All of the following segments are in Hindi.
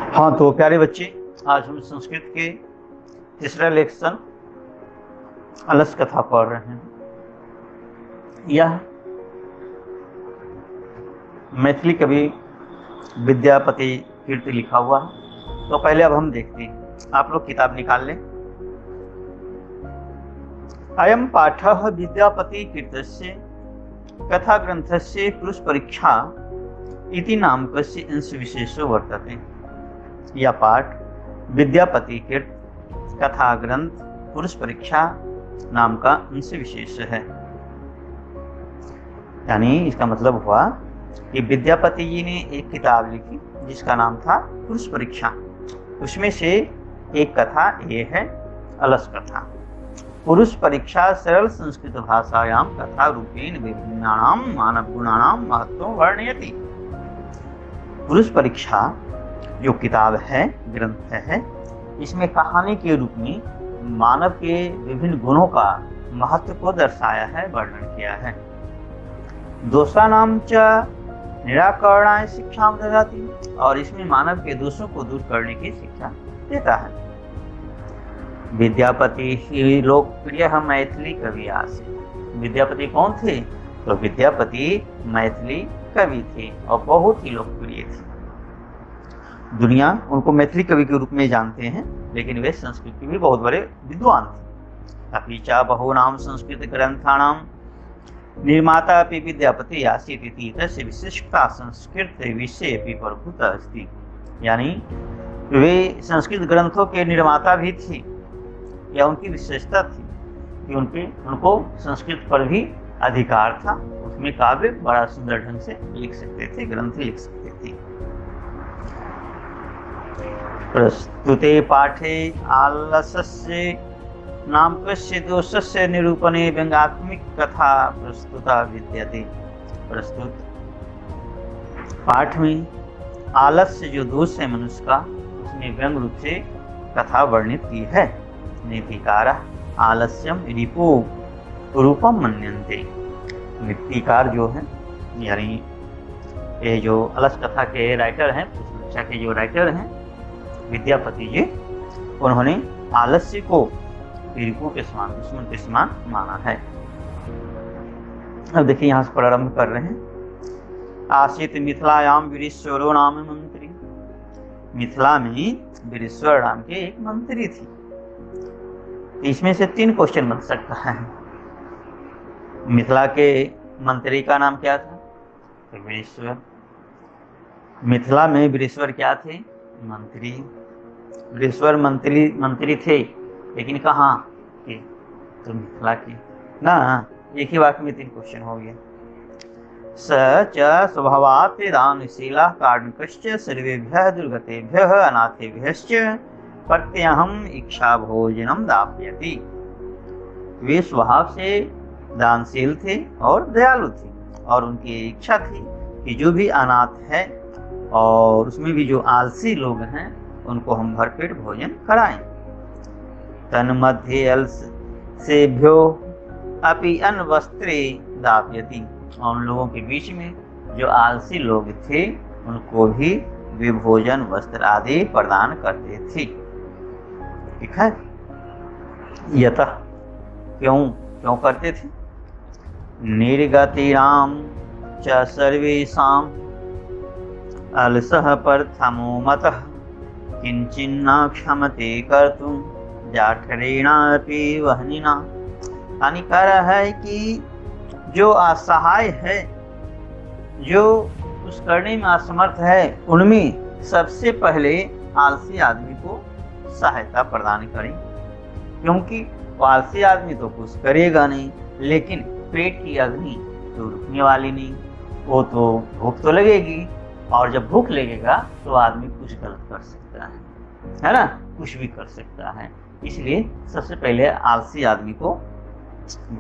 हाँ, तो प्यारे बच्चे, आज हम संस्कृत के तीसरा लेक्शन अलस कथा पढ़ रहे हैं। यह मैथिली कवि विद्यापति कीर्ति लिखा हुआ है। तो पहले अब हम देखते हैं, आप लोग किताब निकाल लें। अयम पाठः विद्यापति कीर्तस्य कथा ग्रंथस्य पुरुष परीक्षा इति नामकस्य अंश विशेषो वर्तते। यह पाठ विद्यापति कीर्त कथा ग्रंथ पुरुष परीक्षा नाम का अंश विशेष है। यानी इसका मतलब हुआ कि विद्यापति जी ने एक किताब लिखी जिसका नाम था पुरुष परीक्षा। उसमें से एक कथा ये है अलस कथा। पुरुष परीक्षा सरल संस्कृत भाषायां कथा रूपेण विभिन्नानां मानव गुणानां महत्वं वर्णयति। पुरुष परीक्षा जो किताब है, ग्रंथ है, इसमें कहानी के रूप में मानव के विभिन्न गुणों का महत्व को दर्शाया है, वर्णन किया है। दोषानां च निराकरणाय शिक्षां ददाति, और इसमें मानव के दोषों को दूर करने की शिक्षा देता है। विद्यापति ही लोकप्रिय मैथिली कवि आसे। विद्यापति कौन थे? तो विद्यापति मैथिली कवि थे और बहुत ही लोकप्रिय थे। दुनिया उनको मैथिली कवि के रूप में जानते हैं, लेकिन वे संस्कृत के भी बहुत बड़े विद्वान थे। अपि च बहूनां संस्कृत ग्रंथानां निर्माता अपि विद्यापति आसीत् इति तस्य विशिष्टता संस्कृत विषये अपि प्रभुता अस्ति। यानी वे संस्कृत ग्रंथों के निर्माता भी थे, या उनकी विशेषता थी कि उनको संस्कृत पर भी अधिकार था। उसमें काव्य बड़ा सुंदर ढंग से लिख सकते थे, ग्रंथ लिख सकते थे। प्रस्तुते पाठे आलसस्य नामकस्य दोषस्य निरूपणे व्यंग्यात्मिक कथा प्रस्तुता विद्यते। प्रस्तुत पाठ में आलस्य जो दोष है मनुष्य का, उसमें व्यंग रूप से कथा वर्णित की है। नीतिकारः आलस्यम रिपु रूपम मन्यन्ते। नीतिकार जो है, यानी ये जो अलस कथा के राइटर हैं, शिक्षा के जो राइटर हैं विद्यापति जी, उन्होंने आलस्य को रिपु के समान, दुश्मन के समान माना है। अब देखिए यहाँ से प्रारंभ कर रहे हैं। आसीत मिथिलायाम वीरेश्वरो नाम मंत्री। मिथिला में वीरेश्वर नाम के एक मंत्री थी। इसमें से 3 क्वेश्चन बन सकता है। मिथिला के मंत्री का नाम क्या था? तो वीरेश्वर। मिथिला में वीरेश्वर क्या थे? मंत्री। वीरेश्वर मंत्री थे, लेकिन कहाँ के? तो मिथिला के ना। एक ही वाक्य में 3 क्वेश्चन हो गया। स च स्वभावात् दानशीलः कार्णकश्च सर्वेभ्यः दुर्गतेभ्यः अनाथेभ्यश्च प्रत्यहम् इच्छा भोजनम दापयति। वे स्वभाव से दानशील थे और दयालु थे, और उनकी इच्छा थी कि जो भी अनाथ है और उसमें भी जो आलसी लोग हैं उनको हम भरपेट भोजन कराएं। तन्मध्ये अलसेभ्यो अपि अन्वस्त्रे दापयति। और उन लोगों के बीच में जो आलसी लोग थे उनको भी वे भोजन वस्त्र आदि प्रदान करते थे। ठीक है। यतः क्यों करते थे? निर्गतिराम च सर्वेषां अलसः प्रथमो मतः किंचिन्न क्षमते कर्तुं जाठरेणापि वह्निना। यानी कह रहा है कि जो असहाय है, जो कुछ करने में असमर्थ है, उनमें सबसे पहले आलसी आदमी को सहायता प्रदान करें। क्योंकि आलसी आदमी तो कुछ करेगा नहीं, लेकिन पेट की अग्नि तो रुकने वाली नहीं। वो तो भूख तो लगेगी, और जब भूख लगेगा तो आदमी कुछ गलत कर सकता है ना, कुछ भी कर सकता है। इसलिए सबसे पहले आलसी आदमी को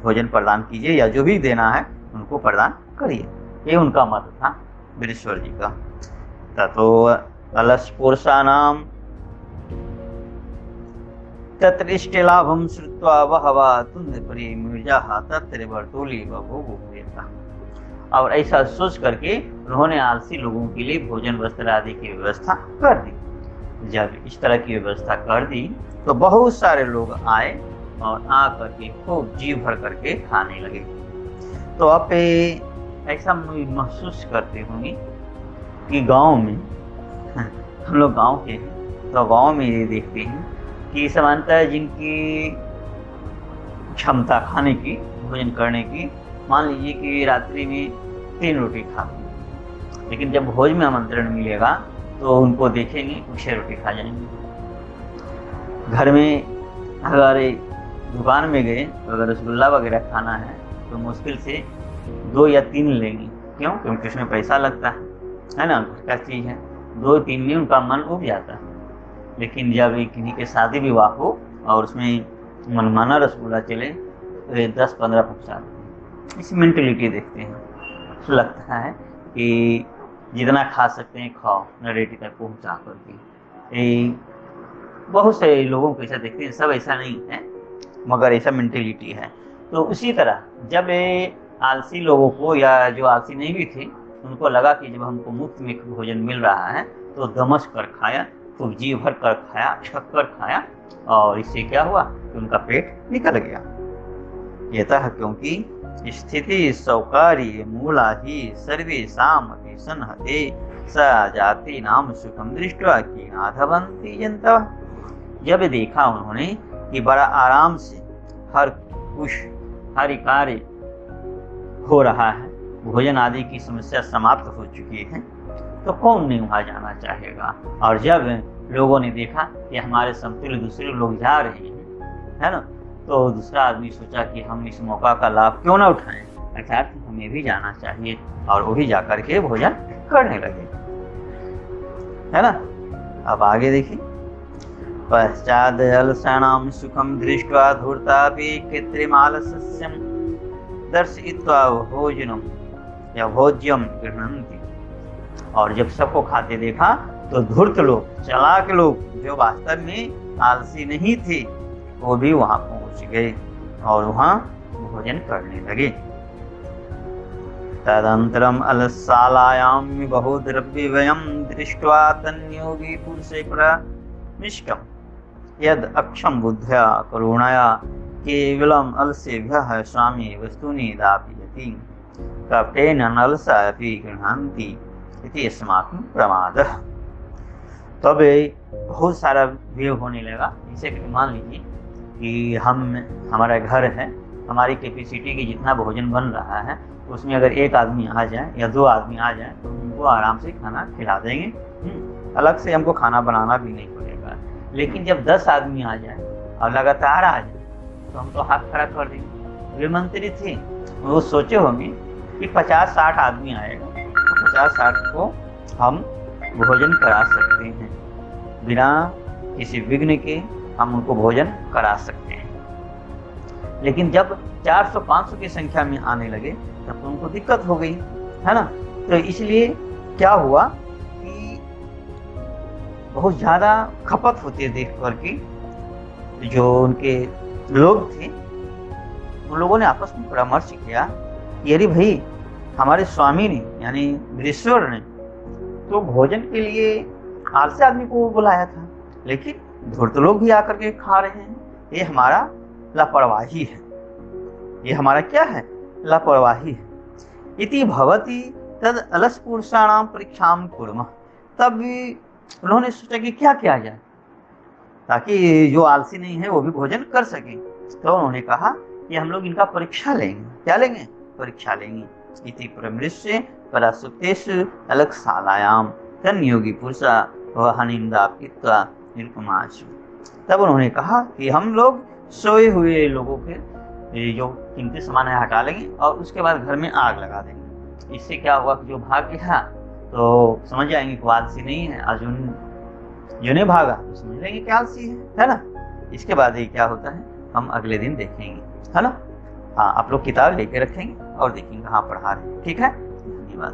भोजन प्रदान कीजिए, या जो भी देना है उनको प्रदान करिए। ये उनका मत था वीरेश्वर जी का। ततो अलस पुरुषाणां तत्र लाभं श्रुत्वा बहवः तुंदप्रिय मिर्जाः तत्र बर्तोली बभूवुः। और ऐसा सोच करके उन्होंने आलसी लोगों के लिए भोजन वस्त्र आदि की व्यवस्था कर दी। जब इस तरह की व्यवस्था कर दी तो बहुत सारे लोग आए और आ करके खूब जी भर करके खाने लगे। तो आप ऐसा महसूस करते होंगे कि गांव में हम लोग गांव के हैं, तो गांव में ये देखते हैं कि सामान्यतः जिनकी क्षमता खाने की, भोजन करने की, मान लीजिए कि रात्रि में 3 रोटी खाते हैं, लेकिन जब भोज में आमंत्रण मिलेगा तो उनको देखेंगे 6 रोटी खा जाएंगे। घर में अगर दुकान में गए तो अगर रसगुल्ला वगैरह खाना है तो मुश्किल से 2 या 3 लेंगे। क्यों? क्योंकि उसमें पैसा लगता है ना, क्या चीज़ है, 2-3 में उनका मन उब जाता है। लेकिन जब किन्हीं के शादी विवाह हो और उसमें मनमाना रसगुल्ला चले तो 10-15 पहुँचा देते हैं। इस मेंटलिटी देखते हैं, तो लगता है कि जितना खा सकते हैं खाओ, नरेटी तक पहुँचा करके। बहुत से लोगों को ऐसा देखते हैं, सब ऐसा नहीं है मगर ऐसा मेंटलिटी है। तो उसी तरह जब आलसी लोगों को या जो आलसी नहीं भी थे उनको लगा कि जब हमको मुफ्त में भोजन मिल रहा है तो दमस कर खाया, खूब जी भर कर खाया, छक कर खाया, और इससे क्या हुआ कि उनका पेट निकल गया। यतः क्योंकि स्थिति सौकारी मूला ही सर्वेषां अपि संहते स जाति नाम सुखम दृष्ट्वा कीनाधवन्ति जन्तवः। जब देखा उन्होंने कि बड़ा आराम से हर कुछ, हर कार्य हो रहा है, भोजन आदि की समस्या समाप्त हो चुकी है, तो कौन नहीं वहाँ जाना चाहेगा। और जब लोगों ने देखा कि हमारे समतुल्य दूसरे लोग जा रहे हैं, है ना, तो दूसरा आदमी सोचा कि हम इस मौका का लाभ क्यों ना उठाएं, अर्थात हमें भी जाना चाहिए, और वही जाकर के भोजन करने लगे, है ना। अब आगे देखिए, पश्चाद अलसानां सुखम दृष्ट्वा धूर्तापि कृत्रिमालस्यं दर्शयित्वा भोजनम या भोज्यम गृह्णन्ति। और जब सबको खाते देखा तो धूर्त लोग, चालाक लोग, जो वास्तव में आलसी नहीं थे, वो भी वहां पहुंच गए और वहां भोजन करने लगे। तदनन्तरम अलसालायां बहुद्रव्यव्ययं दृष्ट्वा तन्योगी पुरुषे प्रमिष्टम् यद अक्षम बुद्ध्या करुणया केवलम अलसेभ्यः स्वामी वस्तूनि दापयति कपटेन अलसा अपि गृह्णन्ति इति अस्माकं प्रमादः। तब बहुत सारा व्यय होने लगा। जैसे कि मान लीजिए कि हमारा घर है, हमारी कैपेसिटी की जितना भोजन बन रहा है उसमें अगर 1 आदमी आ जाए या 2 आदमी आ जाए तो उनको आराम से खाना खिला देंगे, अलग से हमको खाना बनाना भी नहीं पड़ेगा। लेकिन जब 10 आदमी आ जाए और लगातार आ जाए तो हम तो हाथ खड़ा कर देंगे। वे मंत्री थे, वो सोचे होंगे कि 50-60 आदमी आएगा तो 50-60 को हम भोजन करा सकते हैं, बिना किसी विघ्न के हम उनको भोजन करा सकते हैं। लेकिन जब 400-500 की संख्या में आने लगे तब तो उनको दिक्कत हो गई, है ना। तो इसलिए क्या हुआ कि बहुत ज़्यादा खपत होती है देख कर के जो उनके लोग थे, उन लोगों ने आपस में परामर्श किया कि अरे भाई, हमारे स्वामी ने यानी ऋषिवर ने तो भोजन के लिए आलसी आदमी को बुलाया था, लेकिन धूर्त लोग भी आकर के खा रहे हैं। ये हमारा लापरवाही है, ये हमारा क्या है, लापरवाही है। इति भवति तद अलस पुरुषाणाम परीक्षाम कुर्मः। तब उन्होंने सोचा कि क्या किया जाए ताकि जो आलसी नहीं है वो भी भोजन कर सके। तो उन्होंने कहा कि हम लोग इनका परीक्षा लेंगे। क्या लेंगे? परीक्षा लेंगे। इति प्रमृश्य परासुप्तेषु अलकशालायां तन्योगी पुरुषा वहनिंदापित्वा निरुपमासु। तब उन्होंने कहा कि हम लोग सोए हुए लोगों के जो कीमती सामान है हटा लेंगे और उसके बाद घर में आग लगा देंगे। इससे क्या हुआ कि जो भाग गया तो समझ जाएंगे कि आलसी नहीं है, और जो नहीं भागा तो समझ लेंगे कि आलसी है ना। इसके बाद ये क्या होता है हम अगले दिन देखेंगे, है ना। हाँ, आप लोग किताब लेके रखेंगे और देखेंगे हाँ पढ़ा रहे हैं। ठीक है, धन्यवाद।